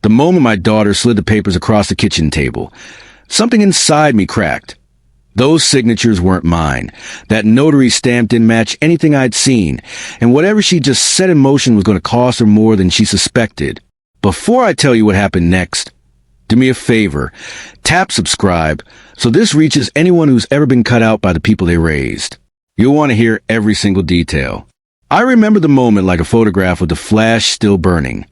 The moment my daughter slid the papers across the kitchen table, something inside me cracked. Those signatures weren't mine. That notary stamp didn't match anything I'd seen, and whatever she just set in motion was going to cost her more than she suspected. Before I tell you what happened next, do me a favor. Tap subscribe so this reaches anyone who's ever been cut out by the people they raised. You'll want to hear every single detail. I remember the moment like a photograph with the flash still burning.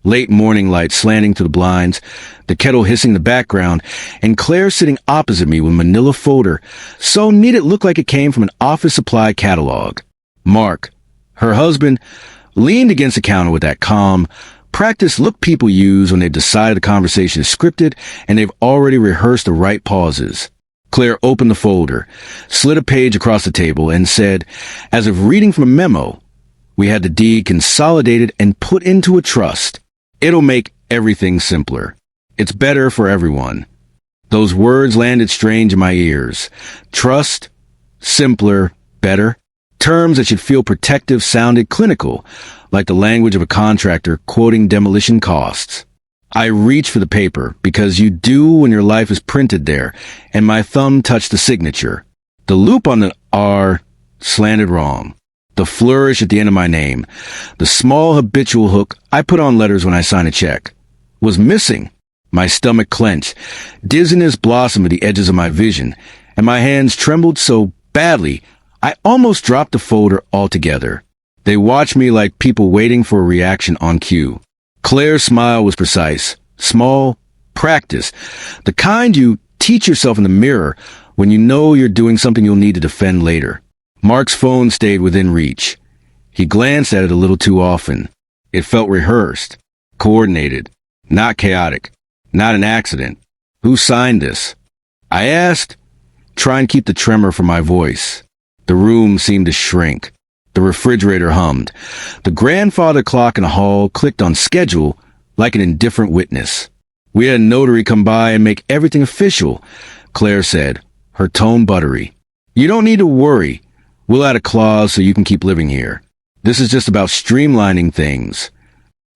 Late morning light slanting through the blinds, the kettle hissing in the background, and Claire sitting opposite me with a manila folder so neat it looked like it came from an office supply catalog. Mark, her husband, leaned against the counter with that calm, practiced look people use when they've decided the conversation is scripted and they've already rehearsed the right pauses. Claire opened the folder, slid a page across the table, and said, as if reading from a memo, "We had the deed consolidated and put into a trust. It'll make everything simpler. It's better for everyone." Those words landed strange in my ears. Trust, simpler, better. Terms that should feel protective sounded clinical, like the language of a contractor quoting demolition costs. I reached for the paper, because you do when your life is printed there, and my thumb touched the signature. The loop on the R slanted wrong. The flourish at the end of my name, the small habitual hook I put on letters when I sign a check, was missing. My stomach clenched, dizziness blossomed at the edges of my vision, and my hands trembled so badly I almost dropped the folder altogether. They watched me like people waiting for a reaction on cue. Claire's smile was precise, small, practiced, the kind you teach yourself in the mirror when you know you're doing something you'll need to defend later. Mark's phone stayed within reach. He glanced at it a little too often. It felt rehearsed, coordinated, not chaotic, not an accident. Who signed this? I asked, trying to keep the tremor from my voice. The room seemed to shrink. The refrigerator hummed. The grandfather clock in the hall clicked on schedule like an indifferent witness. "We had a notary come by and make everything official," Claire said, her tone buttery. "You don't need to worry. We'll add a clause so you can keep living here. This is just about streamlining things."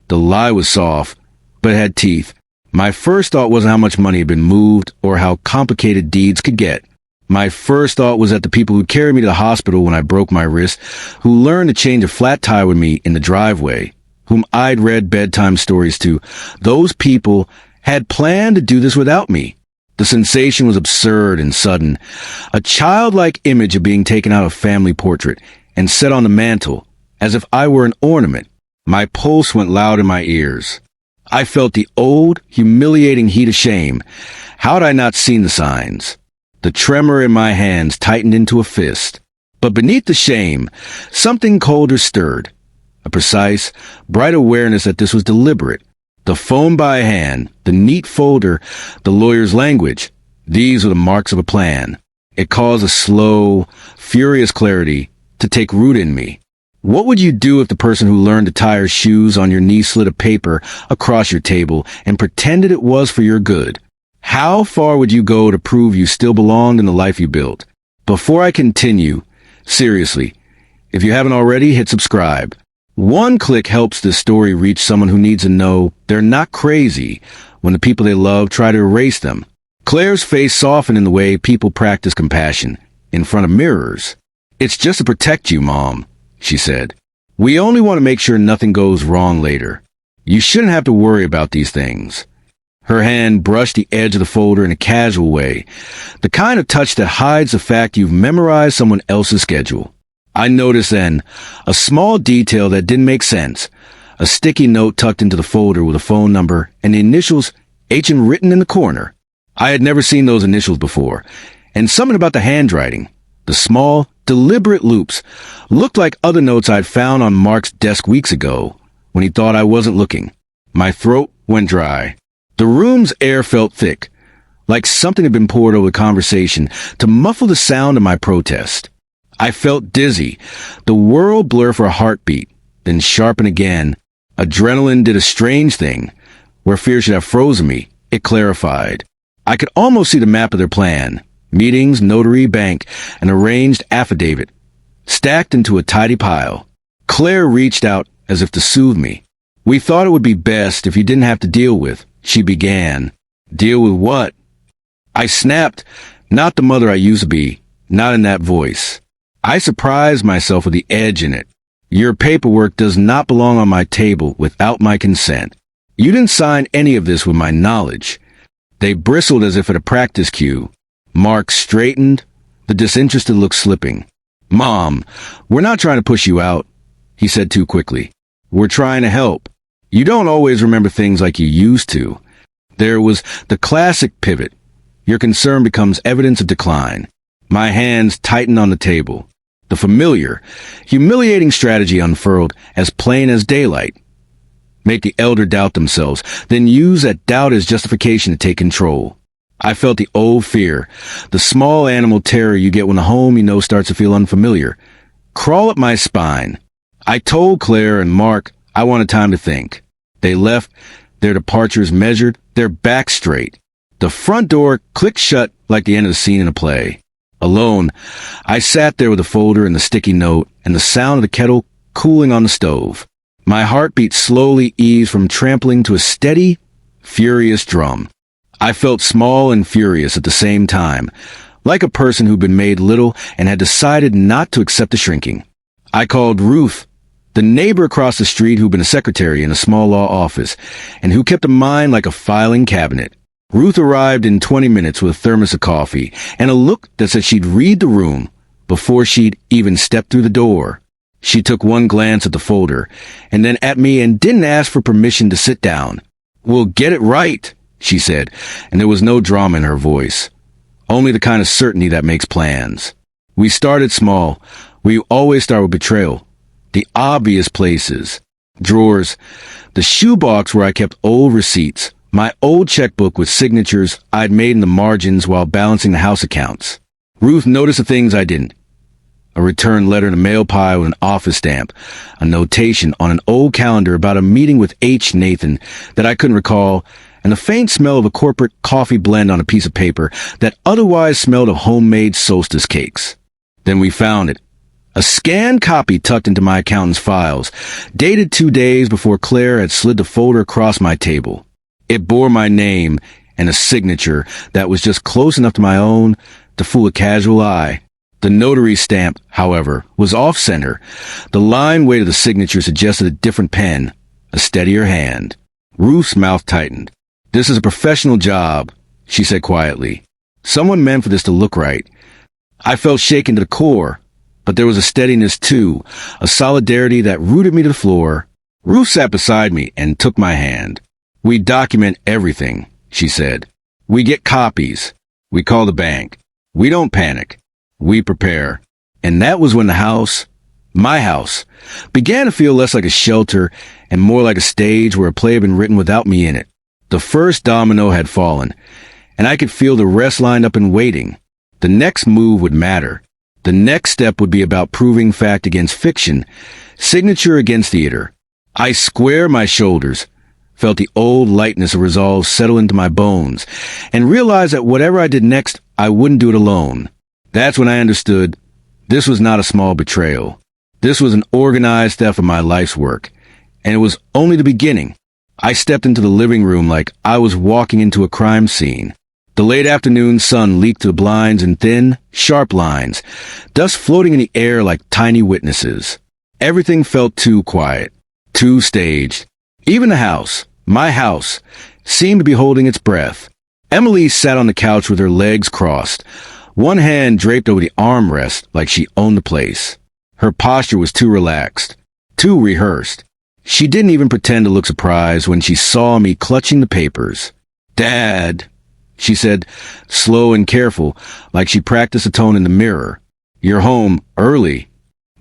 The lie was soft, but it had teeth. My first thought wasn't how much money had been moved or how complicated deeds could get. My first thought was that the people who carried me to the hospital when I broke my wrist, who learned to change a flat tire with me in the driveway, whom I'd read bedtime stories to, those people had planned to do this without me. The sensation was absurd and sudden, a childlike image of being taken out of a family portrait and set on the mantel, as if I were an ornament. My pulse went loud in my ears. I felt the old, humiliating heat of shame. How had I not seen the signs? The tremor in my hands tightened into a fist. But beneath the shame, something colder stirred. A precise, bright awareness that this was deliberate. The phone by hand, the neat folder, the lawyer's language. These were the marks of a plan. It caused a slow, furious clarity to take root in me. What would you do if the person who learned to tie her shoes on your knee slid a paper across your table and pretended it was for your good? How far would you go to prove you still belonged in the life you built? Before I continue, seriously, if you haven't already, hit subscribe. One click helps this story reach someone who needs to know they're not crazy when the people they love try to erase them. Claire's face softened in the way people practice compassion, in front of mirrors. "It's just to protect you, Mom," she said. "We only want to make sure nothing goes wrong later. You shouldn't have to worry about these things." Her hand brushed the edge of the folder in a casual way, the kind of touch that hides the fact you've memorized someone else's schedule. I noticed then a small detail that didn't make sense, a sticky note tucked into the folder with a phone number and the initials HN written in the corner. I had never seen those initials before, and something about the handwriting, the small, deliberate loops, looked like other notes I'd found on Mark's desk weeks ago when he thought I wasn't looking. My throat went dry. The room's air felt thick, like something had been poured over the conversation to muffle the sound of my protest. I felt dizzy, the world blur for a heartbeat, then sharpen again. Adrenaline did a strange thing. Where fear should have frozen me, it clarified. I could almost see the map of their plan. Meetings, notary, bank, an arranged affidavit, stacked into a tidy pile. Claire reached out as if to soothe me. We thought it would be best if you didn't have to deal with, she began. Deal with what? I snapped, not the mother I used to be, not in that voice. I surprised myself with the edge in it. Your paperwork does not belong on my table without my consent. You didn't sign any of this with my knowledge. They bristled as if at a practice cue. Mark straightened, the disinterested look slipping. Mom, we're not trying to push you out, he said too quickly. We're trying to help. You don't always remember things like you used to. There was the classic pivot. Your concern becomes evidence of decline. My hands tightened on the table. The familiar, humiliating strategy unfurled as plain as daylight. Make the elder doubt themselves, then use that doubt as justification to take control. I felt the old fear, the small animal terror you get when the home you know starts to feel unfamiliar, crawl up my spine. I told Claire and Mark I wanted time to think. They left, their departures measured, their backs straight. The front door clicked shut like the end of the scene in a play. Alone, I sat there with the folder and the sticky note and the sound of the kettle cooling on the stove. My heartbeat slowly eased from trampling to a steady, furious drum. I felt small and furious at the same time, like a person who'd been made little and had decided not to accept the shrinking. I called Ruth, the neighbor across the street who'd been a secretary in a small law office, and who kept a mind like a filing cabinet. Ruth arrived in 20 minutes with a thermos of coffee and a look that said she'd read the room before she'd even stepped through the door. She took one glance at the folder and then at me and didn't ask for permission to sit down. We'll get it right, she said, and there was no drama in her voice. Only the kind of certainty that makes plans. We started small. We always start with betrayal. The obvious places. Drawers. The shoebox where I kept old receipts. My old checkbook with signatures I'd made in the margins while balancing the house accounts. Ruth noticed the things I didn't. A return letter in a mail pile with an office stamp. A notation on an old calendar about a meeting with H. Nathan that I couldn't recall, and the faint smell of a corporate coffee blend on a piece of paper that otherwise smelled of homemade solstice cakes. Then we found it. A scanned copy tucked into my accountant's files, dated 2 days before Claire had slid the folder across my table. It bore my name and a signature that was just close enough to my own to fool a casual eye. The notary stamp, however, was off-center. The line weight of the signature suggested a different pen, a steadier hand. Ruth's mouth tightened. This is a professional job, she said quietly. Someone meant for this to look right. I felt shaken to the core, but there was a steadiness too, a solidarity that rooted me to the floor. Ruth sat beside me and took my hand. We document everything, she said. We get copies. We call the bank. We don't panic. We prepare. And that was when the house, my house, began to feel less like a shelter and more like a stage where a play had been written without me in it. The first domino had fallen, and I could feel the rest lined up and waiting. The next move would matter. The next step would be about proving fact against fiction, signature against theater. I squared my shoulders, felt the old lightness of resolve settle into my bones, and realized that whatever I did next, I wouldn't do it alone. That's when I understood this was not a small betrayal. This was an organized theft of my life's work, and it was only the beginning. I stepped into the living room like I was walking into a crime scene. The late afternoon sun leaked to the blinds in thin, sharp lines, dust floating in the air like tiny witnesses. Everything felt too quiet, too staged. Even the house, my house, seemed to be holding its breath. Emily sat on the couch with her legs crossed, one hand draped over the armrest like she owned the place. Her posture was too relaxed, too rehearsed. She didn't even pretend to look surprised when she saw me clutching the papers. "Dad," she said, slow and careful, like she practiced a tone in the mirror. "You're home early."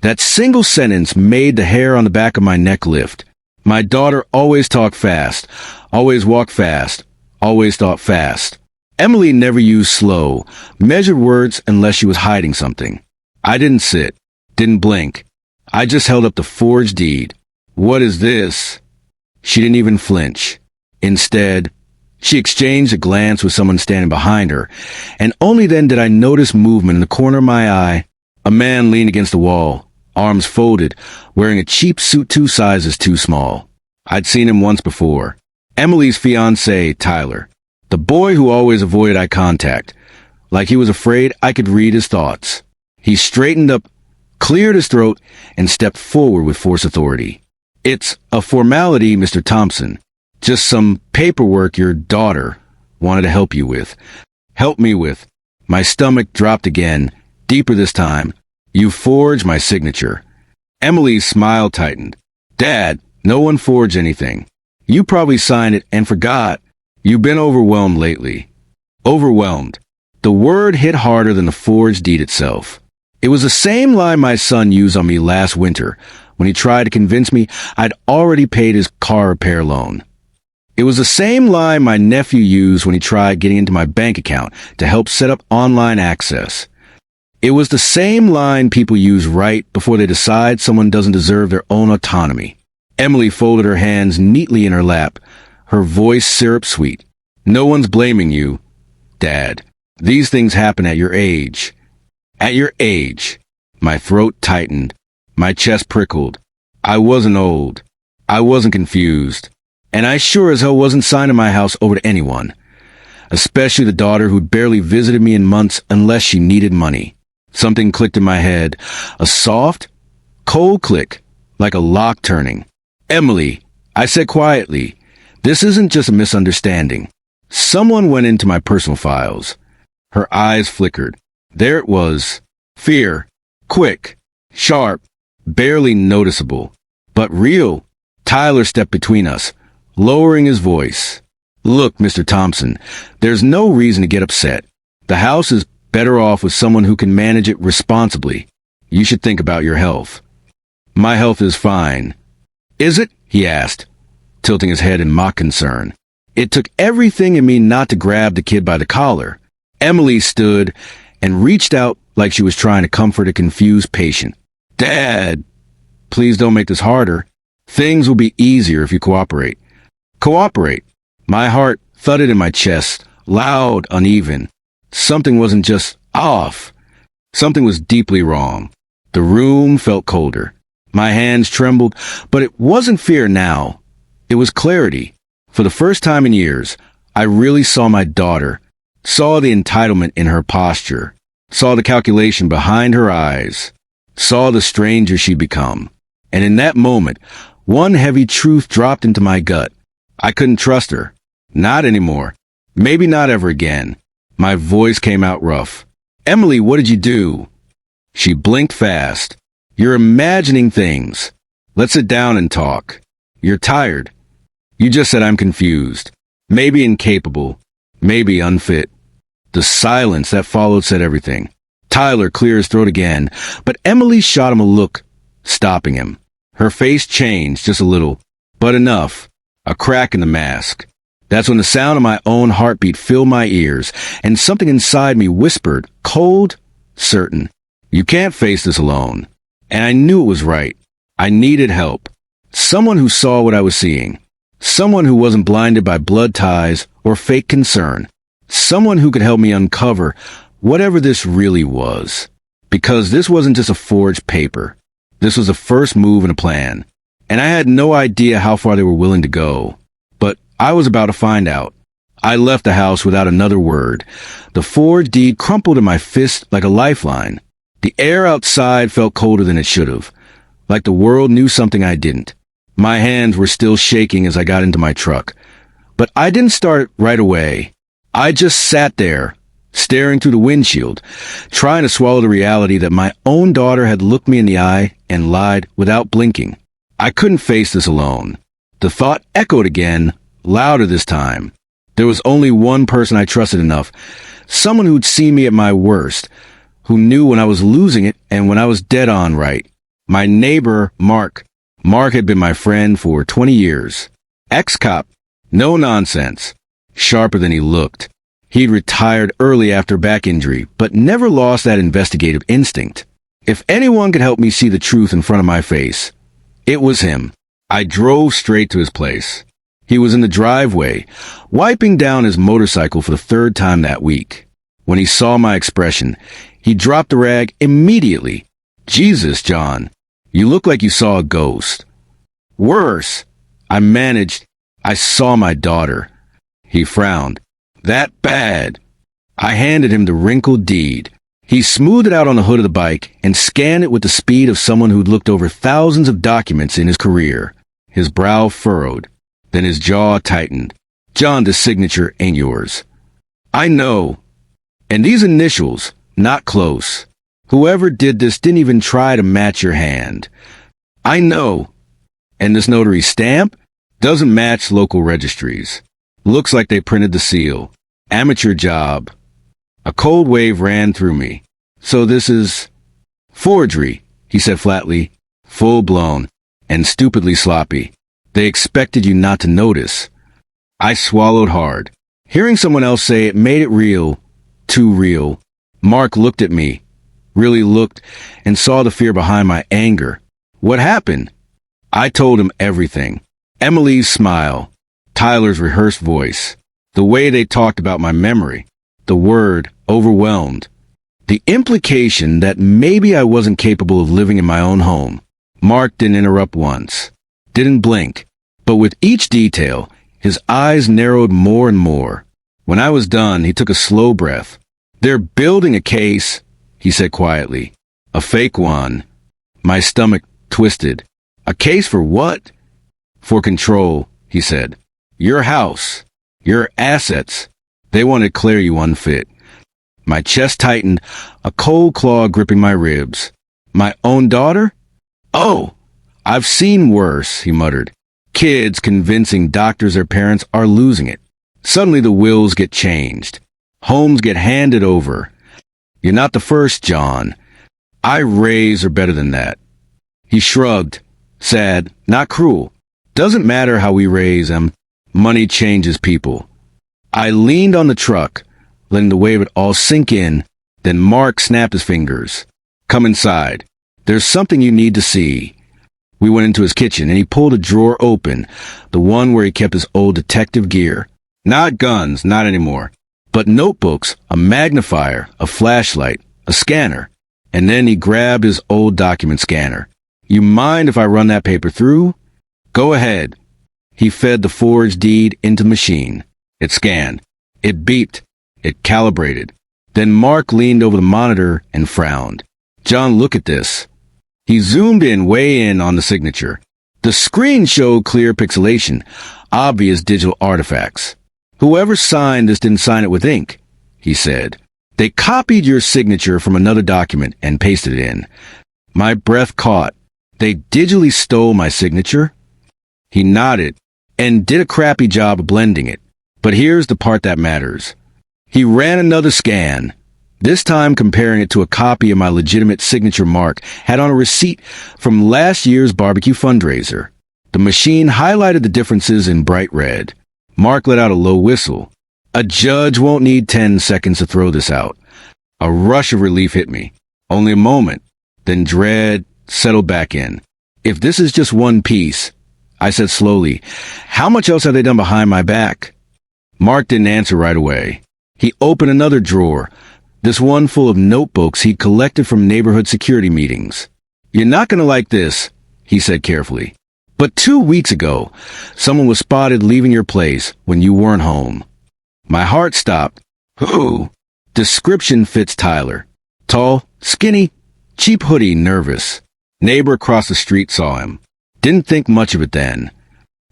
That single sentence made the hair on the back of my neck lift. My daughter always talked fast, always walked fast, always thought fast. Emily never used slow, measured words unless she was hiding something. I didn't sit, didn't blink. I just held up the forged deed. "What is this?" She didn't even flinch. Instead, she exchanged a glance with someone standing behind her, and only then did I notice movement in the corner of my eye. A man leaned against the wall, arms folded, wearing a cheap suit 2 sizes too small. I'd seen him once before. Emily's fiancé, Tyler. The boy who always avoided eye contact, like he was afraid I could read his thoughts. He straightened up, cleared his throat, and stepped forward with forced authority. "It's a formality, Mr. Thompson. Just some paperwork your daughter wanted to help you with." "Help me with?" My stomach dropped again, deeper this time. "You forged my signature." Emily's smile tightened. "Dad, no one forged anything. You probably signed it and forgot. You've been overwhelmed lately." Overwhelmed. The word hit harder than the forged deed itself. It was the same line my son used on me last winter when he tried to convince me I'd already paid his car repair loan. It was the same line my nephew used when he tried getting into my bank account to help set up online access. It was the same line people use right before they decide someone doesn't deserve their own autonomy. Emily folded her hands neatly in her lap, her voice syrup-sweet. "No one's blaming you, Dad. These things happen at your age." At your age. My throat tightened. My chest prickled. I wasn't old. I wasn't confused. And I sure as hell wasn't signing my house over to anyone. Especially the daughter who'd barely visited me in months unless she needed money. Something clicked in my head. A soft, cold click, like a lock turning. "Emily," I said quietly, "this isn't just a misunderstanding. Someone went into my personal files." Her eyes flickered. There it was. Fear. Quick. Sharp. Barely noticeable. But real. Tyler stepped between us, lowering his voice. "Look, Mr. Thompson, there's no reason to get upset. The house is better off with someone who can manage it responsibly. You should think about your health." "My health is fine." "Is it?" he asked, tilting his head in mock concern. It took everything in me not to grab the kid by the collar. Emily stood and reached out like she was trying to comfort a confused patient. "Dad, please don't make this harder. Things will be easier if you cooperate." Cooperate? My heart thudded in my chest, loud, uneven. Something wasn't just off. Something was deeply wrong. The room felt colder. My hands trembled, but it wasn't fear now. It was clarity. For the first time in years, I really saw my daughter, saw the entitlement in her posture, saw the calculation behind her eyes, saw the stranger she'd become. And in that moment, one heavy truth dropped into my gut. I couldn't trust her. Not anymore. Maybe not ever again. My voice came out rough. "Emily, what did you do?" She blinked fast. "You're imagining things. Let's sit down and talk. You're tired. You just said I'm confused. Maybe incapable. Maybe unfit." The silence that followed said everything. Tyler cleared his throat again, but Emily shot him a look, stopping him. Her face changed just a little, but enough. A crack in the mask. That's when the sound of my own heartbeat filled my ears, and something inside me whispered, cold, certain, "You can't face this alone." And I knew it was right. I needed help. Someone who saw what I was seeing. Someone who wasn't blinded by blood ties or fake concern. Someone who could help me uncover whatever this really was. Because this wasn't just a forged paper. This was the first move in a plan. And I had no idea how far they were willing to go. But I was about to find out. I left the house without another word. The forged deed crumpled in my fist like a lifeline. The air outside felt colder than it should have. Like the world knew something I didn't. My hands were still shaking as I got into my truck. But I didn't start right away. I just sat there, staring through the windshield, trying to swallow the reality that my own daughter had looked me in the eye and lied without blinking. I couldn't face this alone. The thought echoed again, louder this time. There was only one person I trusted enough, someone who'd seen me at my worst, who knew when I was losing it and when I was dead on right. My neighbor, Mark. Mark had been my friend for 20 years. Ex-cop. No nonsense. Sharper than he looked. He'd retired early after back injury, but never lost that investigative instinct. If anyone could help me see the truth in front of my face, it was him. I drove straight to his place. He was in the driveway, wiping down his motorcycle for the third time that week. When he saw my expression, he dropped the rag immediately. "Jesus, John, you look like you saw a ghost." "Worse." I managed. I saw my daughter. He frowned. That bad. I handed him the wrinkled deed. He smoothed it out on the hood of the bike and scanned it with the speed of someone who'd looked over thousands of documents in his career. His brow furrowed. Then his jaw tightened. John, this signature ain't yours. I know. And these initials, not close. Whoever did this didn't even try to match your hand. I know. And this notary stamp doesn't match local registries. Looks like they printed the seal. Amateur job. A cold wave ran through me. So this is forgery, he said flatly, full-blown, and stupidly sloppy. They expected you not to notice. I swallowed hard. Hearing someone else say it made it real, too real. Mark looked at me, really looked, and saw the fear behind my anger. What happened? I told him everything. Emily's smile, Tyler's rehearsed voice, the way they talked about my memory, the word overwhelmed, the implication that maybe I wasn't capable of living in my own home. Mark didn't interrupt once, didn't blink, but with each detail, his eyes narrowed more and more. When I was done, he took a slow breath. They're building a case, he said quietly. A fake one. My stomach twisted. A case for what? For control, he said. Your house. Your assets. They want to declare you unfit. My chest tightened, a cold claw gripping my ribs. My own daughter? Oh, I've seen worse, he muttered. Kids convincing doctors their parents are losing it. Suddenly the wills get changed. Homes get handed over. You're not the first, John. I raise are better than that. He shrugged, sad, not cruel. Doesn't matter how we raise them. Money changes people. I leaned on the truck, letting the weight of it all sink in. Then Mark snapped his fingers. Come inside. There's something you need to see. We went into his kitchen, and he pulled a drawer open, the one where he kept his old detective gear. Not guns, not anymore, but notebooks, a magnifier, a flashlight, a scanner. And then he grabbed his old document scanner. You mind if I run that paper through? Go ahead. He fed the forged deed into the machine. It scanned. It beeped. It calibrated. Then Mark leaned over the monitor and frowned. John, look at this. He zoomed in way in on the signature. The screen showed clear pixelation, obvious digital artifacts. Whoever signed this didn't sign it with ink, he said. They copied your signature from another document and pasted it in. My breath caught. They digitally stole my signature? He nodded and did a crappy job of blending it. But here's the part that matters. He ran another scan, this time comparing it to a copy of my legitimate signature Mark had on a receipt from last year's barbecue fundraiser. The machine highlighted the differences in bright red. Mark let out a low whistle. A judge won't need 10 seconds to throw this out. A rush of relief hit me. Only a moment. Then dread settled back in. If this is just one piece, I said slowly, how much else have they done behind my back? Mark didn't answer right away. He opened another drawer, this one full of notebooks he'd collected from neighborhood security meetings. You're not going to like this, he said carefully. But 2 weeks ago, someone was spotted leaving your place when you weren't home. My heart stopped. Who? Description fits Tyler. Tall, skinny, cheap hoodie, nervous. Neighbor across the street saw him. Didn't think much of it then.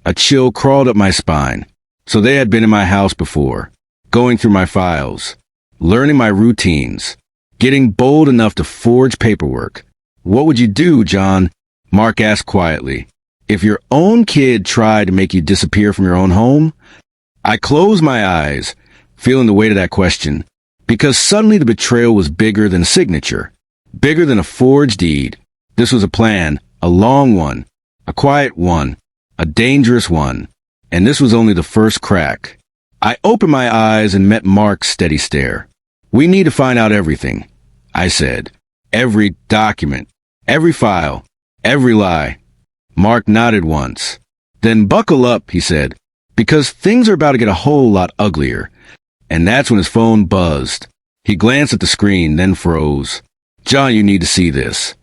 A chill crawled up my spine. So they had been in my house before, going through my files, learning my routines, getting bold enough to forge paperwork. What would you do, John? Mark asked quietly. If your own kid tried to make you disappear from your own home? I closed my eyes, feeling the weight of that question, because suddenly the betrayal was bigger than a signature, bigger than a forged deed. This was a plan, a long one, a quiet one, a dangerous one, and this was only the first crack. I opened my eyes and met Mark's steady stare. We need to find out everything, I said. Every document, every file, every lie. Mark nodded once. Then buckle up, he said, because things are about to get a whole lot uglier. And that's when his phone buzzed. He glanced at the screen, then froze. John, you need to see this.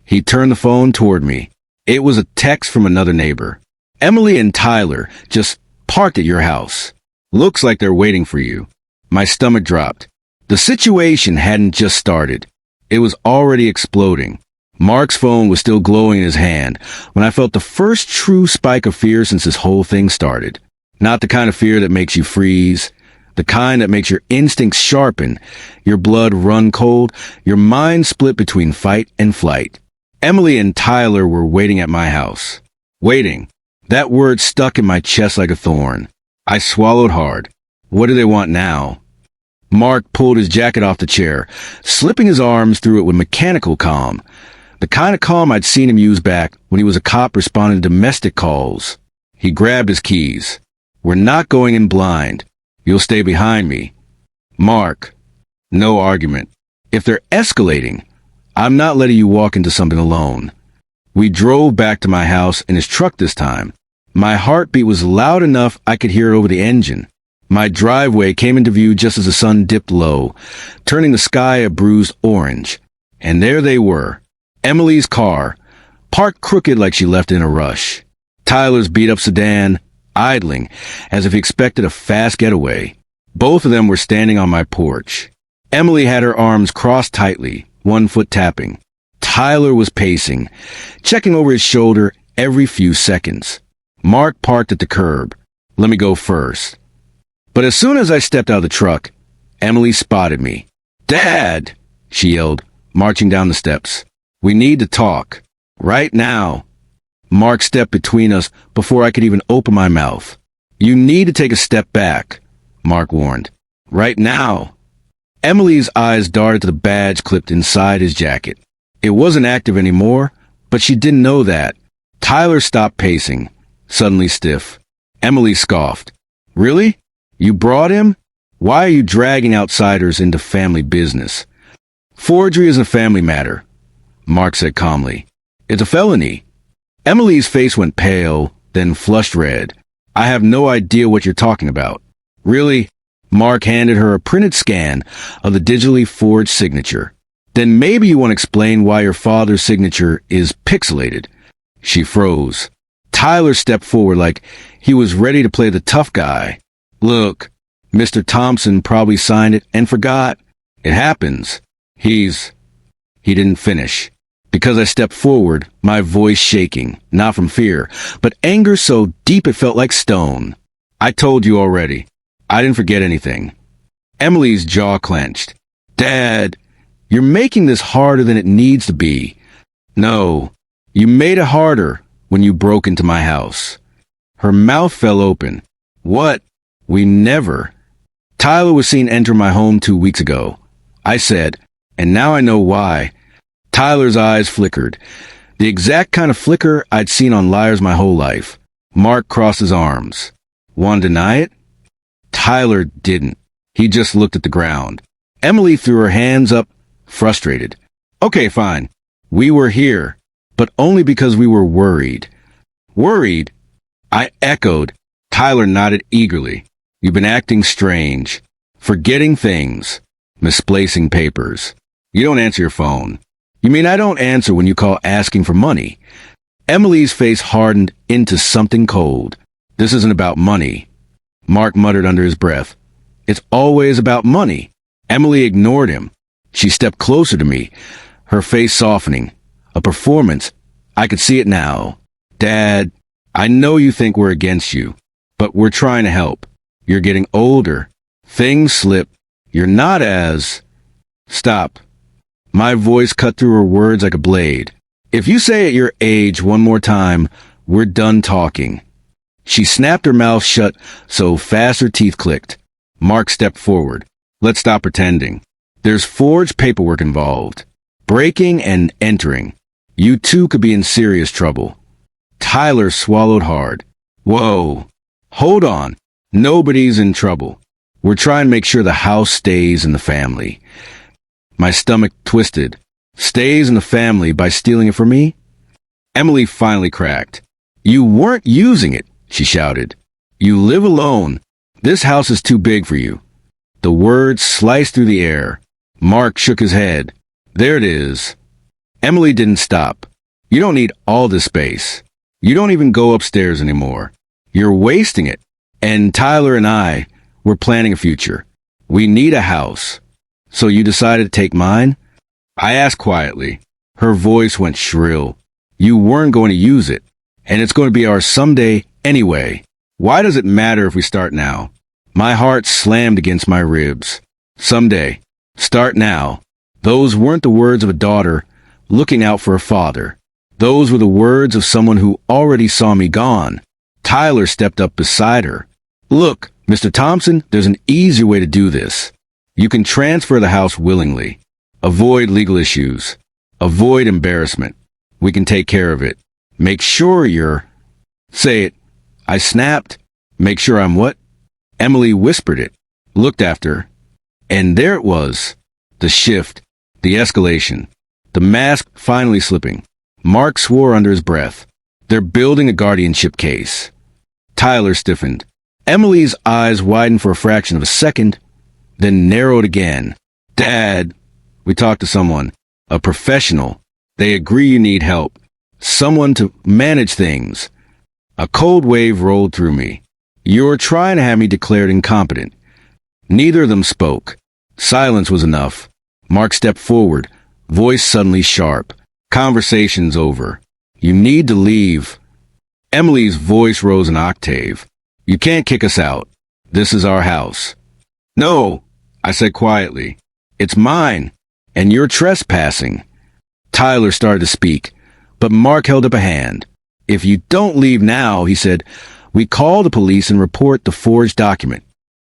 He turned the phone toward me. It was a text from another neighbor. Emily and Tyler just parked at your house. Looks like they're waiting for you. My stomach dropped. The situation hadn't just started. It was already exploding. Mark's phone was still glowing in his hand when I felt the first true spike of fear since this whole thing started. Not the kind of fear that makes you freeze. The kind that makes your instincts sharpen, your blood run cold, your mind split between fight and flight. Emily and Tyler were waiting at my house. Waiting. That word stuck in my chest like a thorn. I swallowed hard. What do they want now? Mark pulled his jacket off the chair, slipping his arms through it with mechanical calm. The kind of calm I'd seen him use back when he was a cop responding to domestic calls. He grabbed his keys. We're not going in blind. You'll stay behind me. Mark. No argument. If they're escalating, I'm not letting you walk into something alone. We drove back to my house in his truck this time. My heartbeat was loud enough I could hear it over the engine. My driveway came into view just as the sun dipped low, turning the sky a bruised orange. And there they were. Emily's car, parked crooked like she left in a rush. Tyler's beat-up sedan, idling, as if he expected a fast getaway. Both of them were standing on my porch. Emily had her arms crossed tightly, one foot tapping. Tyler was pacing, checking over his shoulder every few seconds. Mark parked at the curb. Let me go first. But as soon as I stepped out of the truck, Emily spotted me. Dad, she yelled, marching down the steps. We need to talk. Right now. Mark stepped between us before I could even open my mouth. You need to take a step back, Mark warned. Right now. Emily's eyes darted to the badge clipped inside his jacket. It wasn't active anymore, but she didn't know that. Tyler stopped pacing, suddenly stiff. Emily scoffed. Really? You brought him? Why are you dragging outsiders into family business? Forgery isn't a family matter, Mark said calmly. It's a felony. Emily's face went pale, then flushed red. I have no idea what you're talking about. Really? Mark handed her a printed scan of the digitally forged signature. Then maybe you want to explain why your father's signature is pixelated. She froze. Tyler stepped forward like he was ready to play the tough guy. Look, Mr. Thompson probably signed it and forgot. It happens. He didn't finish. Because I stepped forward, my voice shaking, not from fear, but anger so deep it felt like stone. I told you already. I didn't forget anything. Emily's jaw clenched. Dad, you're making this harder than it needs to be. No, you made it harder when you broke into my house. Her mouth fell open. What? We never. Tyler was seen enter my home 2 weeks ago. I said, and now I know why. Tyler's eyes flickered. The exact kind of flicker I'd seen on liars my whole life. Mark crossed his arms. Want to deny it? Tyler didn't. He just looked at the ground. Emily threw her hands up, frustrated. Okay, fine. We were here, but only because we were worried. Worried? I echoed. Tyler nodded eagerly. You've been acting strange. Forgetting things. Misplacing papers. You don't answer your phone. You mean I don't answer when you call asking for money? Emily's face hardened into something cold. This isn't about money. Mark muttered under his breath. It's always about money. Emily ignored him. She stepped closer to me, her face softening. A performance. I could see it now. Dad, I know you think we're against you, but we're trying to help. You're getting older. Things slip. You're not as... Stop. My voice cut through her words like a blade. If you say at your age one more time, we're done talking. She snapped her mouth shut so fast her teeth clicked. Mark stepped forward. Let's stop pretending. There's forged paperwork involved. Breaking and entering. You two could be in serious trouble. Tyler swallowed hard. Whoa. Hold on. Nobody's in trouble. We're trying to make sure the house stays in the family. My stomach twisted. Stays in the family by stealing it from me? Emily finally cracked. You weren't using it, she shouted. You live alone. This house is too big for you. The words sliced through the air. Mark shook his head. There it is. Emily didn't stop. You don't need all this space. You don't even go upstairs anymore. You're wasting it. And Tyler and I, we're planning a future. We need a house. So you decided to take mine? I asked quietly. Her voice went shrill. You weren't going to use it. And it's going to be ours someday anyway. Why does it matter if we start now? My heart slammed against my ribs. Someday. Start now. Those weren't the words of a daughter looking out for a father. Those were the words of someone who already saw me gone. Tyler stepped up beside her. Look, Mr. Thompson, there's an easier way to do this. You can transfer the house willingly. Avoid legal issues. Avoid embarrassment. We can take care of it. Make sure you're... Say it. I snapped. Make sure I'm what? Emily whispered it. Looked after. And there it was. The shift. The escalation. The mask finally slipping. Mark swore under his breath. They're building a guardianship case. Tyler stiffened. Emily's eyes widened for a fraction of a second, then narrowed again. Dad, we talked to someone. A professional. They agree you need help. Someone to manage things. A cold wave rolled through me. You're trying to have me declared incompetent. Neither of them spoke. Silence was enough. Mark stepped forward, voice suddenly sharp. Conversation's over. You need to leave. Emily's voice rose an octave. You can't kick us out. This is our house. No, I said quietly. It's mine, and you're trespassing. Tyler started to speak, but Mark held up a hand. If you don't leave now, he said, we call the police and report the forged document.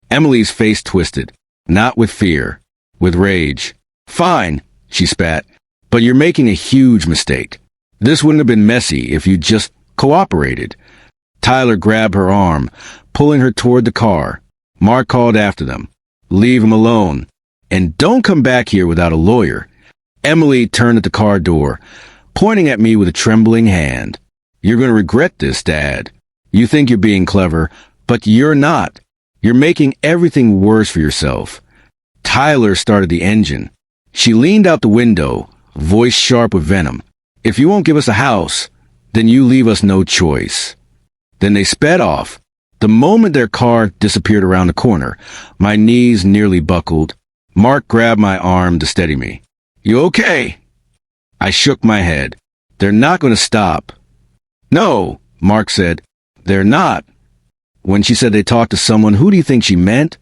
Emily's face twisted, not with fear, with rage. Fine, she spat, but you're making a huge mistake. This wouldn't have been messy if you just cooperated. Tyler grabbed her arm, pulling her toward the car. Mark called after them. Leave him alone. And don't come back here without a lawyer. Emily turned at the car door, pointing at me with a trembling hand. You're going to regret this, Dad. You think you're being clever, but you're not. You're making everything worse for yourself. Tyler started the engine. She leaned out the window, voice sharp with venom. If you won't give us a house, then you leave us no choice. Then they sped off. The moment their car disappeared around the corner, my knees nearly buckled. Mark grabbed my arm to steady me. You okay? I shook my head. They're not going to stop. No, Mark said. They're not. When she said they talked to someone, who do you think she meant?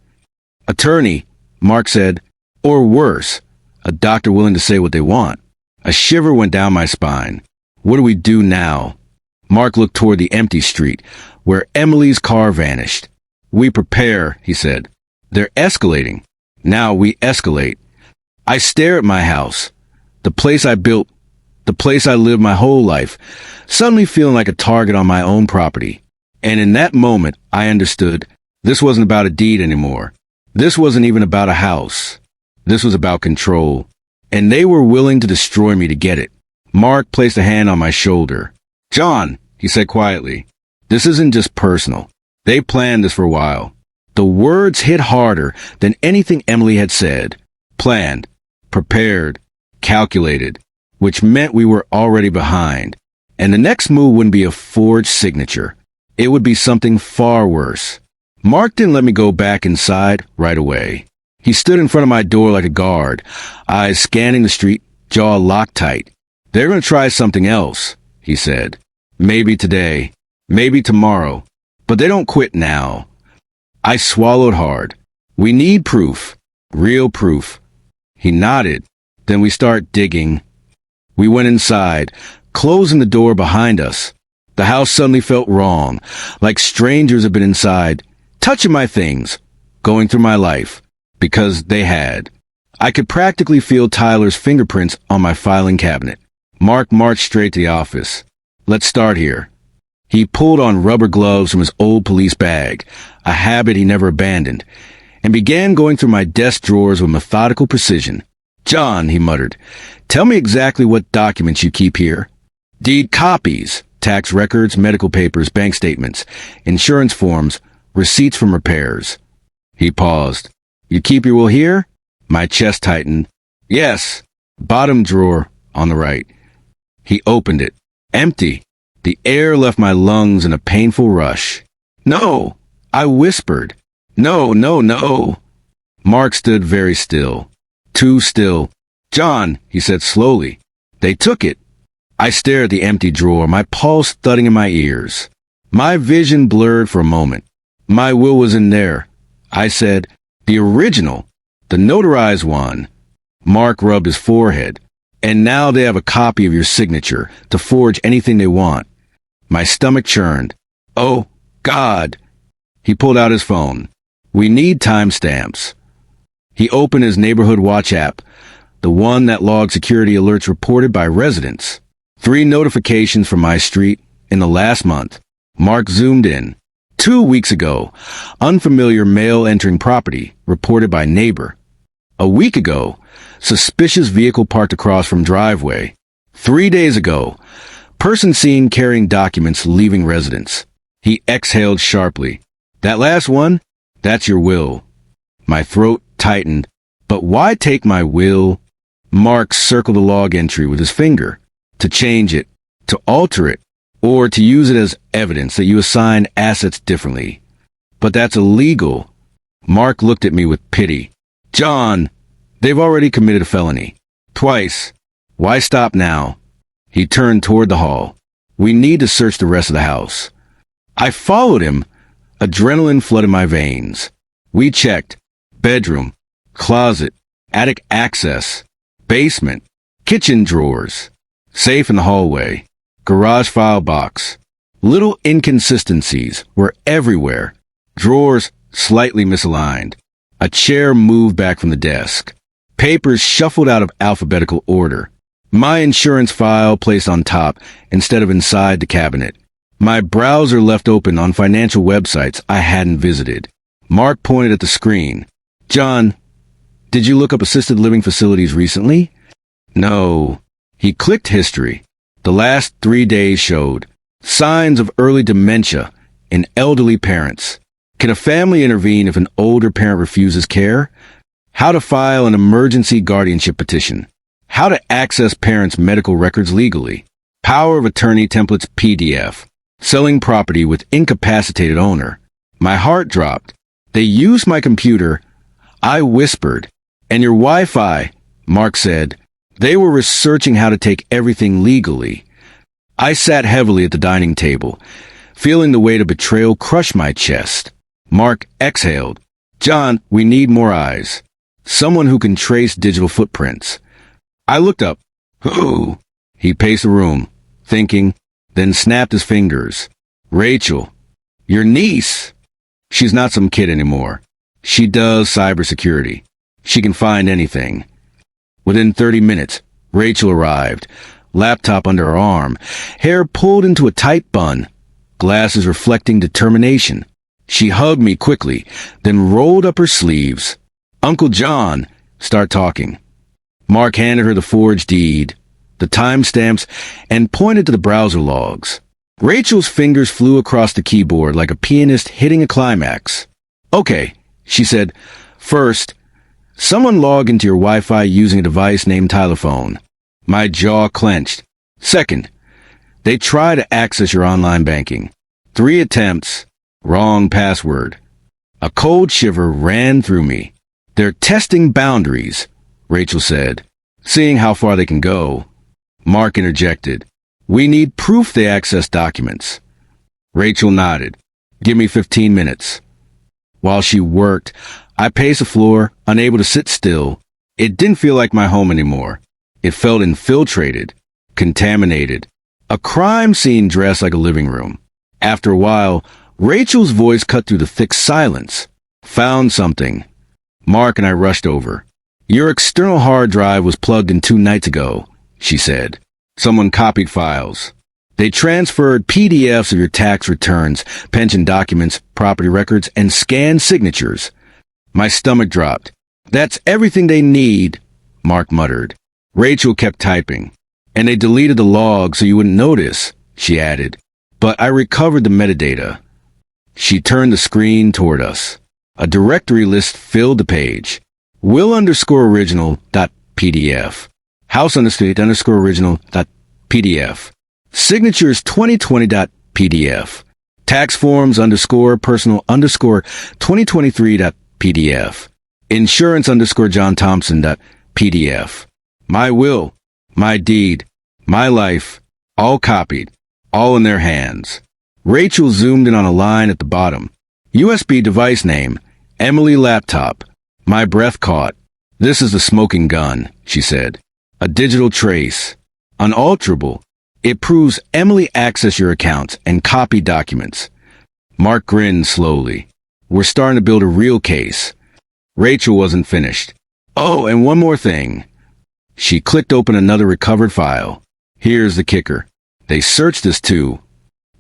Attorney, Mark said. Or worse, a doctor willing to say what they want. A shiver went down my spine. What do we do now? Mark looked toward the empty street, where Emily's car vanished. We prepare, he said. They're escalating. Now we escalate. I stare at my house, the place I built, the place I lived my whole life, suddenly feeling like a target on my own property. And in that moment, I understood this wasn't about a deed anymore. This wasn't even about a house. This was about control. And they were willing to destroy me to get it. Mark placed a hand on my shoulder. John, he said quietly, this isn't just personal. They planned this for a while. The words hit harder than anything Emily had said. Planned, prepared, calculated, which meant we were already behind. And the next move wouldn't be a forged signature. It would be something far worse. Mark didn't let me go back inside right away. He stood in front of my door like a guard, eyes scanning the street, jaw locked tight. They're going to try something else, he said. Maybe today, maybe tomorrow, but they don't quit now. I swallowed hard. We need proof, real proof. He nodded. Then we start digging. We went inside, closing the door behind us. The house suddenly felt wrong, like strangers had been inside, touching my things, going through my life, because they had. I could practically feel Tyler's fingerprints on my filing cabinet. Mark marched straight to the office. Let's start here. He pulled on rubber gloves from his old police bag, a habit he never abandoned, and began going through my desk drawers with methodical precision. John, he muttered, tell me exactly what documents you keep here. Deed copies, tax records, medical papers, bank statements, insurance forms, receipts from repairs. He paused. You keep your will here? My chest tightened. Yes. Bottom drawer on the right. He opened it. Empty. The air left my lungs in a painful rush. "No!" I whispered. "No, no, no!" Mark stood very still. Too still. "John," he said slowly. "They took it." I stared at the empty drawer, my pulse thudding in my ears. My vision blurred for a moment. "My will was in there," I said. "The original. The notarized one." Mark rubbed his forehead. "And now they have a copy of your signature to forge anything they want." My stomach churned. "Oh, God." He pulled out his phone. "We need timestamps." He opened his neighborhood watch app, the one that logged security alerts reported by residents. 3 notifications from my street in the last month. Mark zoomed in. 2 weeks ago, unfamiliar male entering property, reported by neighbor. A week ago, suspicious vehicle parked across from driveway. 3 days ago, person seen carrying documents leaving residence. He exhaled sharply. "That last one? That's your will." My throat tightened. "But why take my will?" Mark circled the log entry with his finger. "To change it, to alter it, or to use it as evidence that you assign assets differently. But that's illegal." Mark looked at me with pity. "John, they've already committed a felony. Twice. Why stop now?" He turned toward the hall. "We need to search the rest of the house." I followed him. Adrenaline flooded my veins. We checked. Bedroom, closet, attic access, basement, kitchen drawers, safe in the hallway, garage file box. Little inconsistencies were everywhere. Drawers slightly misaligned. A chair moved back from the desk. Papers shuffled out of alphabetical order. My insurance file placed on top instead of inside the cabinet. My browser left open on financial websites I hadn't visited. Mark pointed at the screen. "John, did you look up assisted living facilities recently?" "No." He clicked history. The last 3 days showed signs of early dementia in elderly parents. Can a family intervene if an older parent refuses care? How to file an emergency guardianship petition. How to access parents' medical records legally. Power of attorney templates PDF. Selling property with incapacitated owner. My heart dropped. "They used my computer." I whispered. "And your Wi-Fi," Mark said. "They were researching how to take everything legally." I sat heavily at the dining table, feeling the weight of betrayal crush my chest. Mark exhaled. "John, we need more eyes. Someone who can trace digital footprints." I looked up. "Who?" He paced the room, thinking, then snapped his fingers. "Rachel, your niece. She's not some kid anymore. She does cybersecurity. She can find anything." Within 30 minutes, Rachel arrived, laptop under her arm, hair pulled into a tight bun, glasses reflecting determination. She hugged me quickly, then rolled up her sleeves. "Uncle John, start talking." Mark handed her the forged deed, the timestamps, and pointed to the browser logs. Rachel's fingers flew across the keyboard like a pianist hitting a climax. "Okay," she said. "First, someone log into your Wi-Fi using a device named Telephone." My jaw clenched. "Second, they try to access your online banking. 3 attempts, wrong password." A cold shiver ran through me. "They're testing boundaries," Rachel said, "seeing how far they can go." Mark interjected. "We need proof they access documents." Rachel nodded. "Give me 15 minutes. While she worked, I paced the floor, unable to sit still. It didn't feel like my home anymore. It felt infiltrated, contaminated. A crime scene dressed like a living room. After a while, Rachel's voice cut through the thick silence. "Found something." Mark and I rushed over. "Your external hard drive was plugged in 2 nights ago," she said. "Someone copied files. They transferred PDFs of your tax returns, pension documents, property records, and scanned signatures." My stomach dropped. "That's everything they need," Mark muttered. Rachel kept typing. "And they deleted the log so you wouldn't notice," she added. "But I recovered the metadata." She turned the screen toward us. A directory list filled the page. Will_original.pdf. House_original.pdf. Signatures 2020.pdf. Tax forms personal 2023.pdf. Insurance John Thompson.pdf. My will, my deed, my life, all copied, all in their hands. Rachel zoomed in on a line at the bottom. USB device name, Emily laptop. My breath caught. This is the smoking gun, she said. A digital trace. Unalterable. It proves Emily accessed your accounts and copied documents. Mark grinned slowly. We're starting to build a real case. Rachel wasn't finished. Oh, and one more thing. She clicked open another recovered file. Here's the kicker. They searched this too.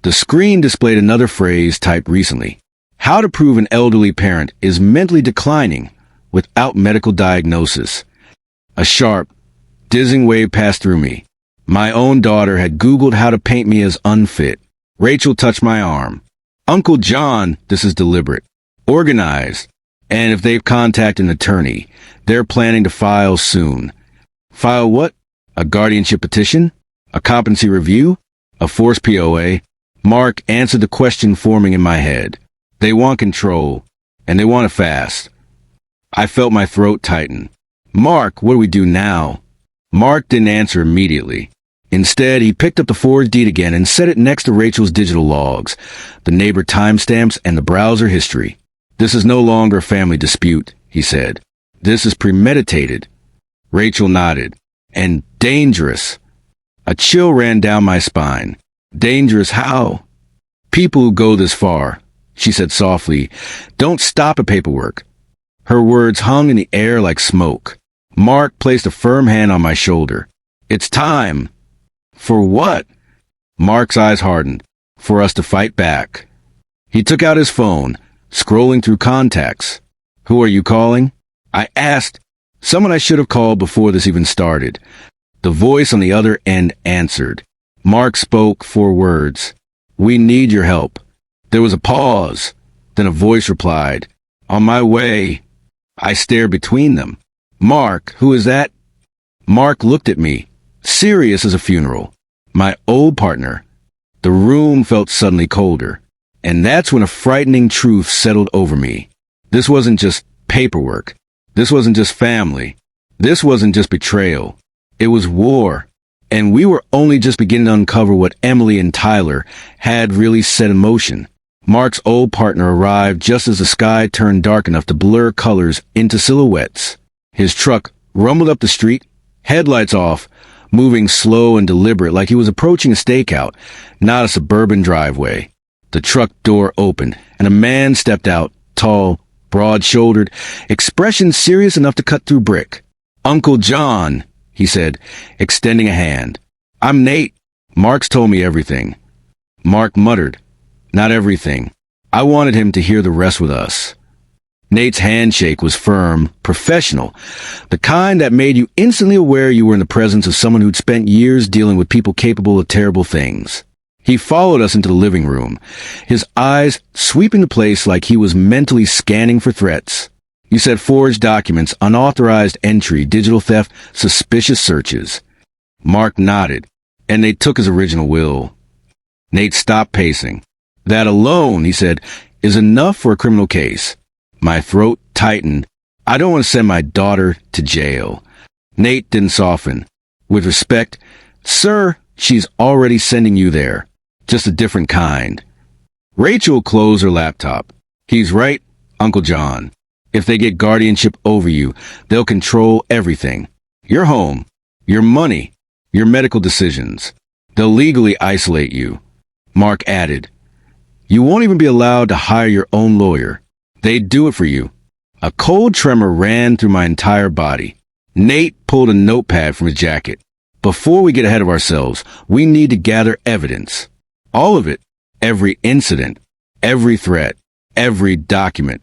The screen displayed another phrase typed recently. How to prove an elderly parent is mentally declining without medical diagnosis. A sharp, dizzying wave passed through me. My own daughter had Googled how to paint me as unfit. Rachel touched my arm. Uncle John, this is deliberate. Organized. And if they've contacted an attorney, they're planning to file soon. File what? A guardianship petition? A competency review? A forced POA? Mark answered the question forming in my head. They want control, and they want it fast. I felt my throat tighten. Mark, what do we do now? Mark didn't answer immediately. Instead, he picked up the forged deed again and set it next to Rachel's digital logs, the neighbor timestamps, and the browser history. This is no longer a family dispute, he said. This is premeditated. Rachel nodded. And dangerous. A chill ran down my spine. Dangerous how? People who go this far, she said softly, don't stop at paperwork. Her words hung in the air like smoke. Mark placed a firm hand on my shoulder. It's time. For what? Mark's eyes hardened. For us to fight back. He took out his phone, scrolling through contacts. Who are you calling? I asked. Someone I should have called before this even started. The voice on the other end answered. Mark spoke 4 words. We need your help. There was a pause. Then a voice replied. On my way. I stared between them. Mark, who is that? Mark looked at me, serious as a funeral. My old partner. The room felt suddenly colder. And that's when a frightening truth settled over me. This wasn't just paperwork. This wasn't just family. This wasn't just betrayal. It was war. And we were only just beginning to uncover what Emily and Tyler had really set in motion. Mark's old partner arrived just as the sky turned dark enough to blur colors into silhouettes. His truck rumbled up the street, headlights off, moving slow and deliberate like he was approaching a stakeout, not a suburban driveway. The truck door opened, and a man stepped out, tall, broad-shouldered, expression serious enough to cut through brick. Uncle John, he said, extending a hand. I'm Nate. Mark's told me everything. Mark muttered. Not everything. I wanted him to hear the rest with us. Nate's handshake was firm, professional, the kind that made you instantly aware you were in the presence of someone who'd spent years dealing with people capable of terrible things. He followed us into the living room, his eyes sweeping the place like he was mentally scanning for threats. You said forged documents, unauthorized entry, digital theft, suspicious searches. Mark nodded, and they took his original will. Nate stopped pacing. That alone, he said, is enough for a criminal case. My throat tightened. I don't want to send my daughter to jail. Nate didn't soften. With respect, sir, she's already sending you there. Just a different kind. Rachel closed her laptop. He's right, Uncle John. If they get guardianship over you, they'll control everything. Your home, your money, your medical decisions. They'll legally isolate you. Mark added. You won't even be allowed to hire your own lawyer. They'd do it for you. A cold tremor ran through my entire body. Nate pulled a notepad from his jacket. Before we get ahead of ourselves, we need to gather evidence. All of it. Every incident. Every threat. Every document.